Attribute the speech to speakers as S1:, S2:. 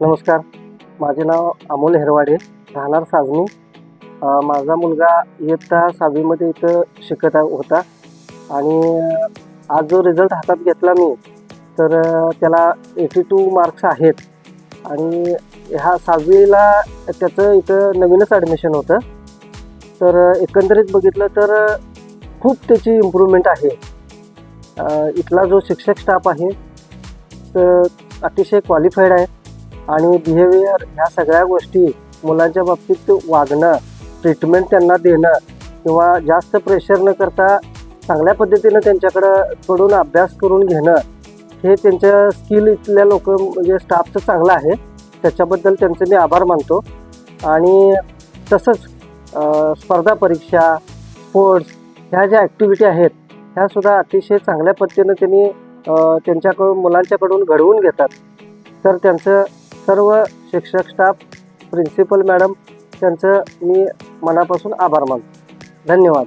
S1: नमस्कार, माझे नाव अमोल हेरवाडे, राहणार साजनी. माझा मुलगा इयत्ता 6वीमध्ये इथं शिकत होता आणि आज जो रिझल्ट हातात घेतला मी, तर त्याला 82 मार्क्स आहेत आणि ह्या 6वीला त्याचं इथं नवीनच ॲडमिशन होतं. तर एकंदरीत बघितलं तर खूप त्याची इम्प्रूव्हमेंट आहे. इथला जो शिक्षक स्टाफ आहे तर अतिशय क्वालिफाईड आहे आणि बिहेवियर ह्या सगळ्या गोष्टी मुलांच्या बाबतीत वागणं, ट्रीटमेंट त्यांना देणं किंवा जास्त प्रेशर न करता चांगल्या पद्धतीनं त्यांच्याकडून अभ्यास करून घेणं, हे त्यांच्या स्किल इथल्या म्हणजे स्टाफचं चांगलं आहे. त्याच्याबद्दल त्यांचे मी आभार मानतो. आणि तसंच स्पर्धा परीक्षा, स्पोर्ट्स ह्या ज्या ॲक्टिव्हिटी आहेत ह्यासुद्धा अतिशय चांगल्या पद्धतीनं त्यांनी मुलांच्याकडून घडवून घेतात. तर त्यांचं सर्व शिक्षक स्टाफ, प्रिन्सिपल मॅडम त्यांचं मी मनापासून आभार मानतो. धन्यवाद.